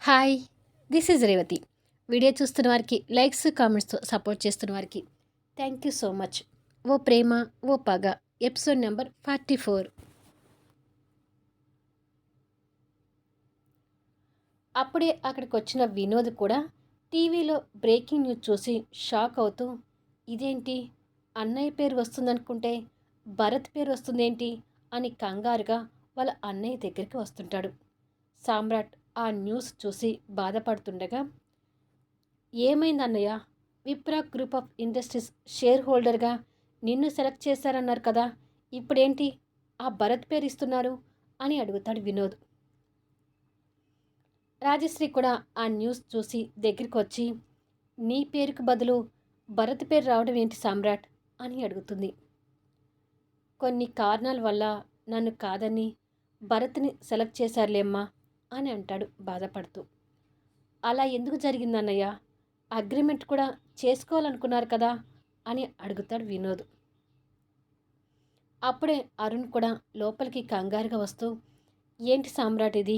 Hi! This is Revathi. Video చూస్తున్న వారికి likes, కామెంట్స్‌తో support చేస్తున్న వారికి థ్యాంక్ యూ సో మచ్. ఓ ప్రేమ ఓ పగ ఎపిసోడ్ నెంబర్ 44. అప్పుడే అక్కడికొచ్చిన వినోద్ కూడా టీవీలో బ్రేకింగ్ న్యూస్ చూసి షాక్ అవుతూ, ఇదేంటి అన్నయ్య పేరు వస్తుందనుకుంటే భరత్ పేరు వస్తుందేంటి అని కంగారుగా వాళ్ళ అన్నయ్య దగ్గరికి వస్తుంటాడు. సామ్రాట్ ఆ న్యూస్ చూసి బాధపడుతుండగా, ఏమైంది అన్నయ్య? విప్రా గ్రూప్ ఆఫ్ ఇండస్ట్రీస్ షేర్ హోల్డర్గా నిన్ను సెలెక్ట్ చేశారన్నారు కదా, ఇప్పుడేంటి ఆ భరత్ పేరు ఇస్తున్నారు అని అడుగుతాడు వినోద్. రాజశ్రీ కూడా ఆ న్యూస్ చూసి దగ్గరికి వచ్చి, నీ పేరుకు బదులు భరత్ పేరు రావడం ఏంటి సామ్రాట్ అని అడుగుతుంది. కొన్ని కారణాల వల్ల నన్ను కాదని భరత్ని సెలెక్ట్ చేశారులేమ్మా అని అంటాడు బాధపడుతూ. అలా ఎందుకు జరిగిందన్నయ్య? అగ్రిమెంట్ కూడా చేసుకోవాలనుకున్నారు కదా అని అడుగుతాడు వినోద్. అప్పుడే అరుణ్ కూడా లోపలికి కంగారుగా వస్తూ, ఏంటి సామ్రాట్ ఇది?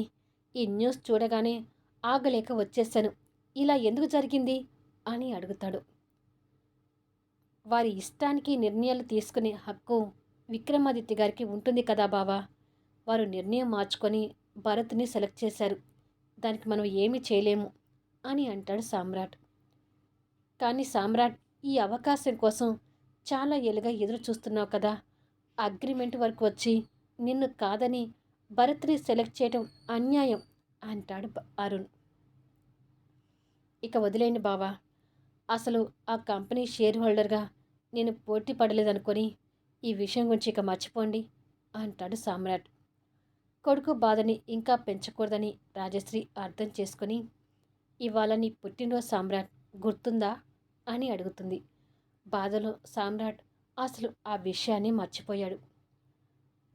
ఈ న్యూస్ చూడగానే ఆగలేక వచ్చేసాను. ఇలా ఎందుకు జరిగింది అని అడుగుతాడు. వారి ఇష్టానికి నిర్ణయాలు తీసుకునే హక్కు విక్రమాదిత్య గారికి ఉంటుంది కదా బావా. వారు నిర్ణయం మార్చుకొని భరత్ని సెలెక్ట్ చేశారు. దానికి మనం ఏమీ చేయలేము అని అంటాడు సామ్రాట్. కానీ సామ్రాట్, ఈ అవకాశం కోసం చాలా ఏళ్ళుగా ఎదురు చూస్తున్నావు కదా. అగ్రిమెంట్ వరకు వచ్చి నిన్ను కాదని భరత్ని సెలెక్ట్ చేయడం అన్యాయం అంటాడు అరుణ్. ఇక వదిలేండి బావా. అసలు ఆ కంపెనీ షేర్ హోల్డర్గా నేను పోటీ పడలేదనుకొని ఈ విషయం గురించి ఇక మర్చిపోండి అంటాడు సామ్రాట్. కొడుకు బాధని ఇంకా పెంచకూడదని రాజశ్రీ అర్థం చేసుకుని, ఇవాళ నీ పుట్టినరోజు సామ్రాట్, గుర్తుందా అని అడుగుతుంది. బాధలో సామ్రాట్ అసలు ఆ విషయాన్ని మర్చిపోయాడు.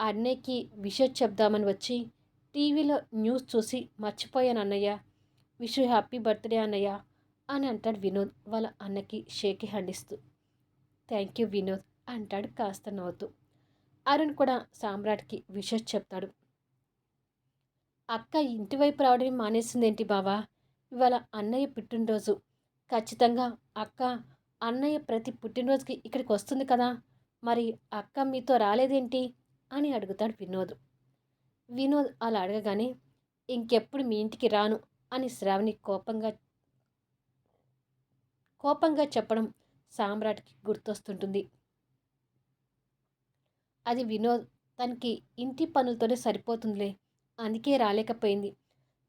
అన్నయ్యకి విషయం చెప్దామని వచ్చి టీవీలో న్యూస్ చూసి మర్చిపోయాను అన్నయ్య. విష్ హ్యాపీ బర్త్డే అన్నయ్య అని అంటాడు వినోద్ వాళ్ళ అన్నకి షేక్ హ్యాండ్ ఇస్తూ. థ్యాంక్ యూ వినోద్ అంటాడు కాస్త నవ్వుతూ. అరుణ్ కూడా సామ్రాట్కి విషెస్ చెప్తాడు. అక్క ఇంటివైపు రావడమే మానేసిందేంటి బావా? ఇవాళ అన్నయ్య పుట్టినరోజు. ఖచ్చితంగా అక్క అన్నయ్య ప్రతి పుట్టినరోజుకి ఇక్కడికి వస్తుంది కదా, మరి అక్క మీతో రాలేదేంటి అని అడుగుతాడు వినోద్. వినోద్ అలా అడగగానే, ఇంకెప్పుడు మీ ఇంటికి రాను అని శ్రావణి కోపంగా చెప్పడం సామ్రాట్కి గుర్తొస్తుంటుంది. అది వినోద్ తనకి ఇంటి పనులతోనే సరిపోతుందిలే, అందుకే రాలేకపోయింది.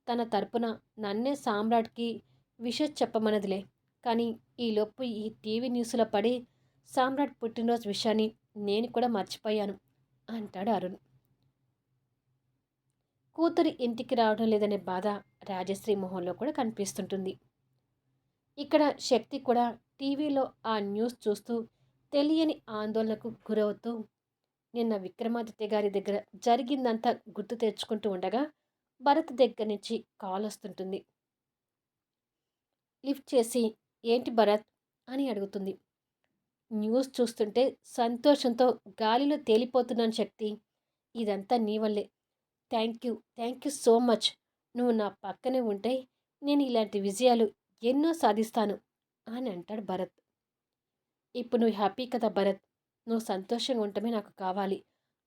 తన తరపున నన్నే సామ్రాట్కి విషెస్ చెప్పమన్నదిలే. కానీ ఈలోపు ఈ టీవీ న్యూస్లో పడి సామ్రాట్ పుట్టినరోజు విషయాన్ని నేను కూడా మర్చిపోయాను అంటాడు అరుణ్. కూతురి ఇంటికి రావడం లేదనే బాధ రాజశ్రీ మొహంలో కూడా కనిపిస్తుంటుంది. ఇక్కడ శక్తి కూడా టీవీలో ఆ న్యూస్ చూస్తూ తెలియని ఆందోళనకు గురవుతూ, నిన్న విక్రమాదిత్య గారి దగ్గర జరిగిందంతా గుర్తు తెచ్చుకుంటూ ఉండగా భరత్ దగ్గర నుంచి కాల్ వస్తుంటుంది. లిఫ్ట్ చేసి, ఏంటి భరత్ అని అడుగుతుంది. న్యూస్ చూస్తుంటే సంతోషంతో గాలిలో తేలిపోతున్నాను శక్తి. ఇదంతా నీ వల్లే. Thank you so much. నువ్వు నా పక్కనే ఉంటే నేను ఇలాంటి విజయాలు ఎన్నో సాధిస్తాను అని అంటాడు భరత్. ఇప్పుడు నువ్వు హ్యాపీ కదా భరత్, నువ్వు సంతోషంగా ఉండటమే నాకు కావాలి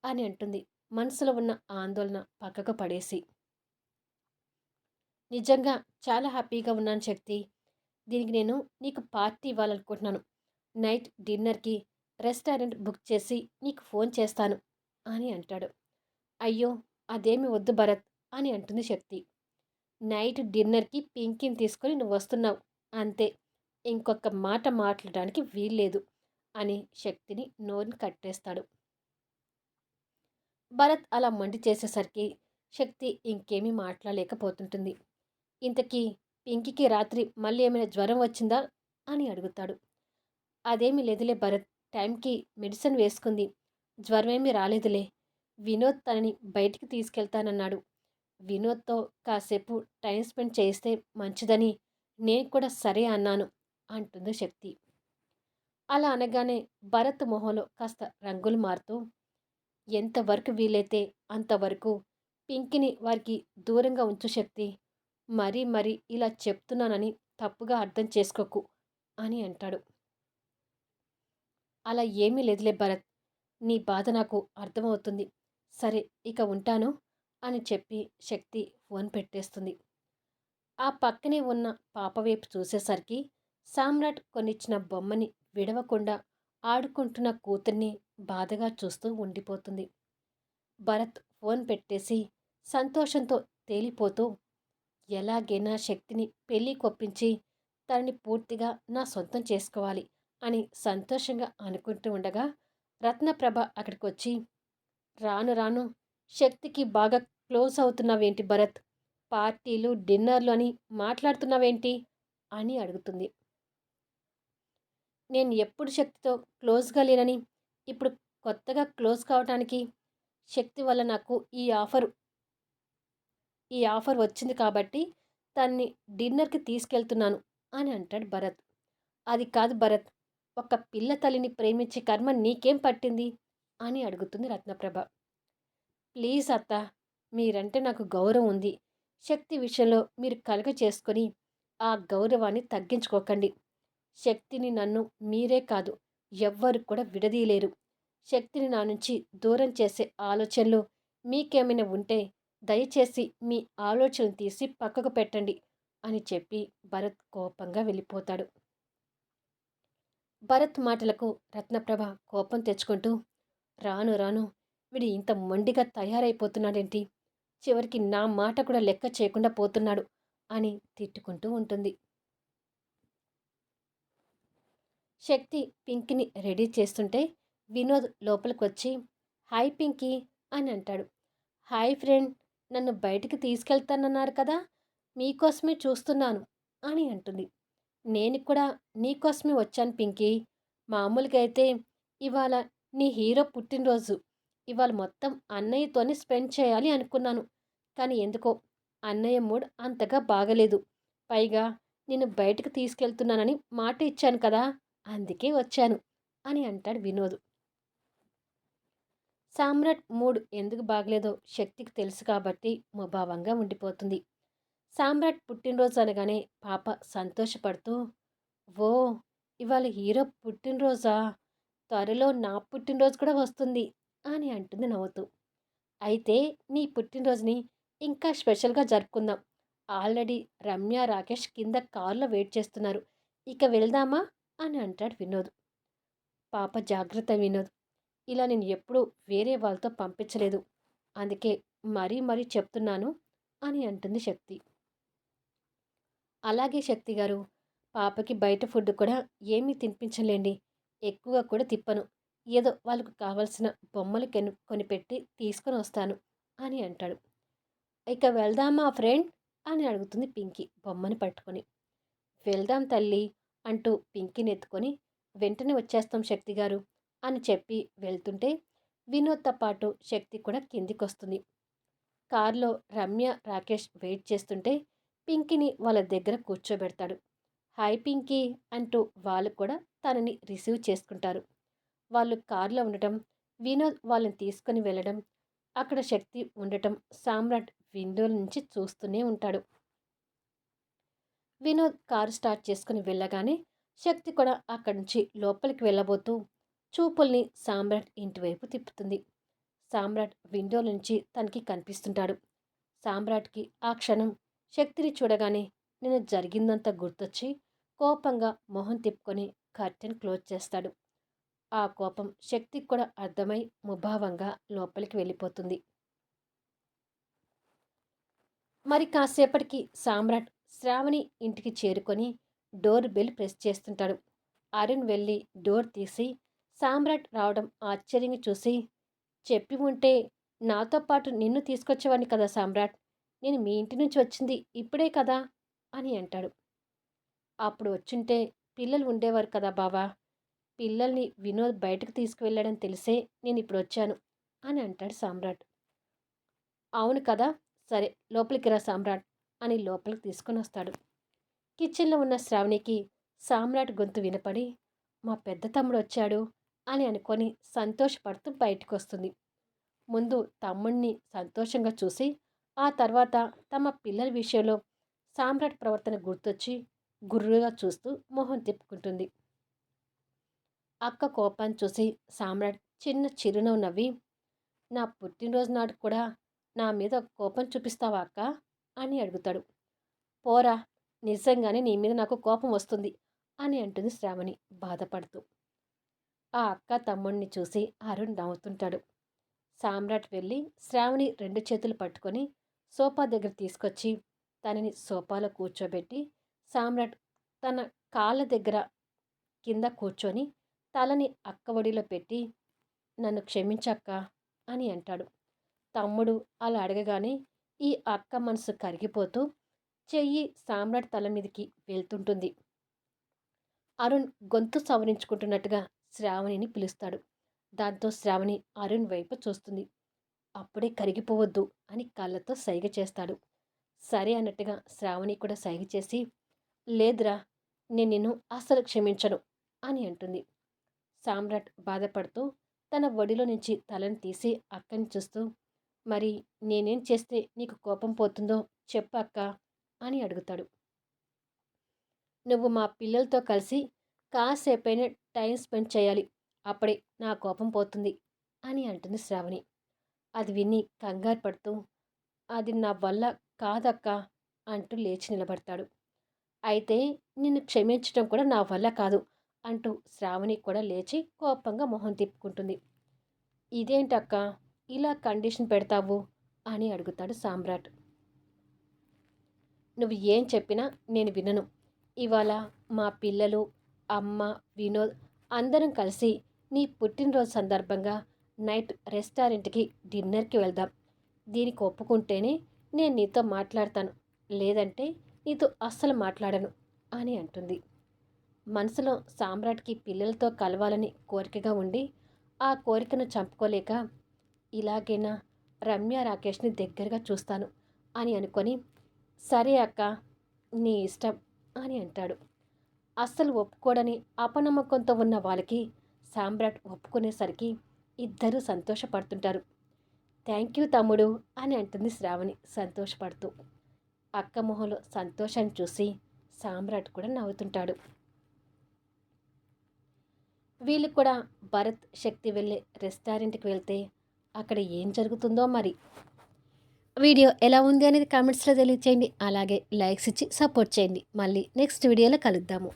అని అంటుంది మనసులో ఉన్న ఆందోళన పక్కకు పడేసి. నిజంగా చాలా హ్యాపీగా ఉన్నాను శక్తి. దీనికి నేను నీకు పార్టీ ఇవ్వాలనుకుంటున్నాను. నైట్ డిన్నర్కి రెస్టారెంట్ బుక్ చేసి నీకు ఫోన్ చేస్తాను అని అంటాడు. అయ్యో, అదేమి వద్దు భరత్ అని అంటుంది శక్తి. నైట్ డిన్నర్కి పింకీని తీసుకొని నువ్వు వస్తున్నావు అంతే, ఇంకొక మాట మాట్లాడడానికి వీల్లేదు అని శక్తిని నోరుని కట్టేస్తాడు. భరత్ అలా మండి చేసేసరికి శక్తి ఇంకేమీ మాట్లాడలేకపోతుంటుంది. ఇంతకీ పింకీకి రాత్రి మళ్ళీ ఏమైనా జ్వరం వచ్చిందా అని అడుగుతాడు. అదేమీ లేదులే భరత్, టైంకి మెడిసిన్ వేసుకుంది, జ్వరం ఏమీ రాలేదులే. వినోద్ తనని బయటికి తీసుకెళ్తానన్నాడు. వినోద్తో కాసేపు టైం స్పెండ్ చేస్తే మంచిదని నేను కూడా సరే అన్నాను అంటుంది శక్తి. అలా అనగానే భరత్ మొహంలో కాస్త రంగులు మారుతూ, ఎంతవరకు వీలైతే అంతవరకు పింకిని వారికి దూరంగా ఉంచు శక్తి. మరీ మరీ ఇలా చెప్తున్నానని తప్పుగా అర్థం చేసుకోకు అని అంటాడు. అలా ఏమీ లేదులే భరత్. నీ బాధ నాకు అర్థమవుతుంది. సరే ఇక ఉంటాను అని చెప్పి శక్తి ఫోన్ పెట్టేస్తుంది. ఆ పక్కనే ఉన్న పాప వైపు చూసేసరికి సామ్రాట్ కొనిచ్చిన బొమ్మని విడవకుండా ఆడుకుంటున్న కూతుర్ని బాధగా చూస్తూ ఉండిపోతుంది. భరత్ ఫోన్ పెట్టేసి సంతోషంతో తేలిపోతూ ఎలాగైనా శక్తిని పెళ్లి కొప్పించి తనని పూర్తిగా నా సొంతం చేసుకోవాలి అని సంతోషంగా అనుకుంటూ ఉండగా రత్నప్రభ అక్కడికి వచ్చి రాను రాను శక్తికి బాగా క్లోజ్ అవుతున్నావేంటి భరత్? పార్టీలు డిన్నర్లు అని మాట్లాడుతున్నావేంటి అని అడుగుతుంది. నేను ఎప్పుడు శక్తితో క్లోజ్గా లేనని ఇప్పుడు కొత్తగా క్లోజ్ కావటానికి శక్తి వల్ల నాకు ఈ ఆఫర్ వచ్చింది కాబట్టి తన్ని డిన్నర్కి తీసుకెళ్తున్నాను అని అంటాడు భరత్. అది కాదు భరత్, ఒక పిల్ల తల్లిని ప్రేమించే కర్మ నీకేం పట్టింది అని అడుగుతుంది రత్నప్రభ. ప్లీజ్ అత్త, మీరంటే నాకు గౌరవం ఉంది. శక్తి విషయంలో మీరు కలగ చేసుకొని ఆ గౌరవాన్ని తగ్గించుకోకండి. శక్తిని నన్ను మీరే కాదు ఎవ్వరు కూడా విడదీయలేరు. శక్తిని నా నుంచి దూరం చేసే ఆలోచనలు మీకేమైనా ఉంటే దయచేసి మీ ఆలోచనలు తీసి పక్కకు పెట్టండి అని చెప్పి భరత్ కోపంగా వెళ్ళిపోతాడు. భరత్ మాటలకు రత్నప్రభ కోపం తెచ్చుకుంటూ రాను రాను వీడు ఇంత మొండిగా తయారైపోతున్నాడేంటి, చివరికి నా మాట కూడా లెక్క చేయకుండా పోతున్నాడు అని తిట్టుకుంటూ ఉంటుంది. శక్తి పింకీని రెడీ చేస్తుంటే వినోద్ లోపలికి వచ్చి హాయ్ పింకీ అని అంటాడు. హాయ్ ఫ్రెండ్, నన్ను బయటికి తీసుకెళ్తానన్నారు కదా, మీకోసమే చూస్తున్నాను అని అంటుంది. నేను కూడా నీకోసమే వచ్చాను పింకీ. మామూలుగా అయితే ఇవాళ నీ హీరో పుట్టినరోజు. ఇవాళ మొత్తం అన్నయ్యతోనే స్పెండ్ చేయాలి అనుకున్నాను. కానీ ఎందుకో అన్నయ్య మూడ్ అంతగా బాగలేదు. పైగా నేను బయటకు తీసుకెళ్తున్నానని మాట ఇచ్చాను కదా, అందుకే వచ్చాను అని అంటాడు వినోద్. సామ్రాట్ మూడ్ ఎందుకు బాగలేదో శక్తికి తెలుసు కాబట్టి ముభావంగా ఉండిపోతుంది. సామ్రాట్ పుట్టినరోజు అనగానే పాప సంతోషపడుతూ ఓ, ఇవాళ హీరో పుట్టినరోజా, త్వరలో నా పుట్టినరోజు కూడా వస్తుంది అని అంటుంది నవ్వుతూ. అయితే నీ పుట్టినరోజుని ఇంకా స్పెషల్గా జరుపుకుందాం. ఆల్రెడీ రమ్య రాకేష్ కింద కారులో వెయిట్ చేస్తున్నారు. ఇక వెళ్దామా అని అంటాడు వినోద్. పాప జాగ్రత్త వినోద్, ఇలా నేను ఎప్పుడూ వేరే వాళ్ళతో పంపించలేదు, అందుకే మరీ మరీ చెప్తున్నాను అని అంటుంది శక్తి. అలాగే శక్తి గారు, పాపకి బయట ఫుడ్ కూడా ఏమీ తినిపించలేండి, ఎక్కువగా కూడా తిప్పను. ఏదో వాళ్ళకు కావలసిన బొమ్మలు కొనిపెట్టి తీసుకొని వస్తాను అని అంటాడు. ఇక వెళ్దామా ఫ్రెండ్ అని అడుగుతుంది పింకీ బొమ్మని పట్టుకొని. వెళ్దాం తల్లి అంటూ పింకీని ఎత్తుకొని వెంటనే వచ్చేస్తాం శక్తి గారు అని చెప్పి వెళ్తుంటే వినోద్తో పాటు శక్తి కూడా కిందికొస్తుంది. కారులో రమ్య రాకేష్ వెయిట్ చేస్తుంటే పింకీని వాళ్ళ దగ్గర కూర్చోబెడతాడు. హాయ్ పింకీ అంటూ వాళ్ళు కూడా తనని రిసీవ్ చేసుకుంటారు. వాళ్ళు కారులో ఉండటం, వినోద్ వాళ్ళని తీసుకొని వెళ్ళడం, అక్కడ శక్తి ఉండటం సామ్రాట్ విండో నుంచి చూస్తూనే ఉంటాడు. వినోద్ కారు స్టార్ట్ చేసుకుని వెళ్ళగానే శక్తి కూడా అక్కడి నుంచి లోపలికి వెళ్ళబోతూ చూపుల్ని సామ్రాట్ ఇంటివైపు తిప్పుతుంది. సామ్రాట్ విండో నుంచి తనకి కనిపిస్తుంటాడు. సామ్రాట్కి ఆ క్షణం శక్తిని చూడగానే నేను జరిగిందంతా గుర్తొచ్చి కోపంగా మొహం తిప్పుకొని కర్టెన్ క్లోజ్ చేస్తాడు. ఆ కోపం శక్తికి కూడా అర్థమై ముభావంగా లోపలికి వెళ్ళిపోతుంది. మరి కాసేపటికి సామ్రాట్ శ్రావణి ఇంటికి చేరుకొని డోర్ బెల్ ప్రెస్ చేస్తుంటాడు. అరుణ్ వెళ్ళి డోర్ తీసి సామ్రాట్ రావడం ఆశ్చర్యంగా చూసి చెప్పి ఉంటే నాతో పాటు నిన్ను తీసుకొచ్చేవాడిని కదా సామ్రాట్, నేను మీ ఇంటి నుంచి వచ్చింది ఇప్పుడే కదా అని అంటాడు. అప్పుడు వచ్చుంటే పిల్లలు ఉండేవారు కదా బావా, పిల్లల్ని వినోద్ బయటకు తీసుకువెళ్ళాడని తెలిసే నేను ఇప్పుడు వచ్చాను అని అంటాడు సామ్రాట్. అవును కదా, సరే లోపలికి రా సామ్రాట్ అని లోపలికి తీసుకొని వస్తాడు. కిచెన్లో ఉన్న శ్రావణికి సామ్రాట్ గొంతు వినపడి మా పెద్ద తమ్ముడు వచ్చాడు అని అనుకొని సంతోషపడుతూ బయటకు వస్తుంది. ముందు తమ్ముణ్ణి సంతోషంగా చూసి ఆ తర్వాత తమ పిల్లల విషయంలో సామ్రాట్ ప్రవర్తన గుర్తొచ్చి గుర్రుగా చూస్తూ మొహం తిప్పుకుంటుంది. అక్క కోపాన్ని చూసి సామ్రాట్ చిన్న చిరునవ్వు నవ్వి, నా పుట్టినరోజు నాడు కూడా నా మీద కోపం చూపిస్తావా అక్క అని అడుగుతాడు. పోరా, నిజంగానే నీ మీద నాకు కోపం వస్తుంది అని అంటుంది శ్రావణి బాధపడుతూ. ఆ అక్క తమ్ముడిని చూసి అరుణ్ నవ్వుతుంటాడు. సామ్రాట్ వెళ్ళి శ్రావణి 2 చేతులు పట్టుకొని సోఫా దగ్గర తీసుకొచ్చి తనని సోఫాలో కూర్చోబెట్టి సామ్రాట్ తన కాళ్ళ దగ్గర కింద కూర్చొని తలని అక్క ఒడిలో పెట్టి నన్ను క్షమించక్క అని అంటాడు. తమ్ముడు అలా అడగగానే ఈ అక్క మనసు కరిగిపోతూ చెయ్యి సామ్రాట్ తల మీదకి వెళ్తుంటుంది. అరుణ్ గొంతు సవరించుకుంటున్నట్టుగా శ్రావణిని పిలుస్తాడు. దాంతో శ్రావణి అరుణ్ వైపు చూస్తుంది. అప్పుడే కరిగిపోవద్దు అని కళ్ళతో సైగ చేస్తాడు. సరే అన్నట్టుగా శ్రావణి కూడా సైగ చేసి, లేదురా, నేను నిన్ను అస్సలు క్షమించను అని అంటుంది. సామ్రాట్ బాధపడుతూ తన ఒడిలో నుంచి తలను తీసి అక్కని చూస్తూ, మరి నేనేం చేస్తే నీకు కోపం పోతుందో చెప్పు అక్క అని అడుగుతాడు. నువ్వు మా పిల్లలతో కలిసి కాసేపైనా టైం స్పెండ్ చేయాలి, అప్పుడే నా కోపం పోతుంది అని అంటుంది శ్రావణి. అది విని కంగారు పడుతూ, అది నా వల్ల కాదక్క అంటూ లేచి నిలబడతాడు. అయితే నిన్ను క్షమించడం కూడా నా వల్ల కాదు అంటూ శ్రావణి కూడా లేచి కోపంగా మొహం తిప్పుకుంటుంది. ఇదేంటక్క ఇలా కండిషన్ పెడతావు అని అడుగుతాడు సామ్రాట్. నువ్వు ఏం చెప్పినా నేను వినను. ఇవాళ మా పిల్లలు, అమ్మ, వినోద్ అందరం కలిసి నీ పుట్టినరోజు సందర్భంగా నైట్ రెస్టారెంట్కి డిన్నర్కి వెళ్దాం. దీనికి ఒప్పుకుంటేనే నేను నీతో మాట్లాడతాను, లేదంటే నీతో అస్సలు మాట్లాడను అని అంటుంది. మనసులో సామ్రాట్కి పిల్లలతో కలవాలని కోరికగా ఉండి ఆ కోరికను చంపుకోలేక, ఇలాగైనా రమ్య రాకేష్ని దగ్గరగా చూస్తాను అని అనుకొని, సరే అక్క, నీ ఇష్టం అని అంటాడు. అస్సలు ఒప్పుకోడని అపనమ్మకంతో ఉన్న వాళ్ళకి సామ్రాట్ ఒప్పుకునేసరికి ఇద్దరూ సంతోషపడుతుంటారు. థ్యాంక్ యూ తమ్ముడు అని అంటుంది శ్రావణి సంతోషపడుతూ. అక్క మొహంలో సంతోషాన్ని చూసి సామ్రాట్ కూడా నవ్వుతుంటాడు. వీళ్ళు కూడా భరత్, శక్తి వెళ్ళే రెస్టారెంట్కి వెళ్తే అక్కడ ఏం జరుగుతుందో మరి. వీడియో ఎలా ఉంది అనేది కామెంట్స్లో తెలియచేయండి. అలాగే లైక్స్ ఇచ్చి సపోర్ట్ చేయండి. మళ్ళీ నెక్స్ట్ వీడియోలో కలుద్దాము.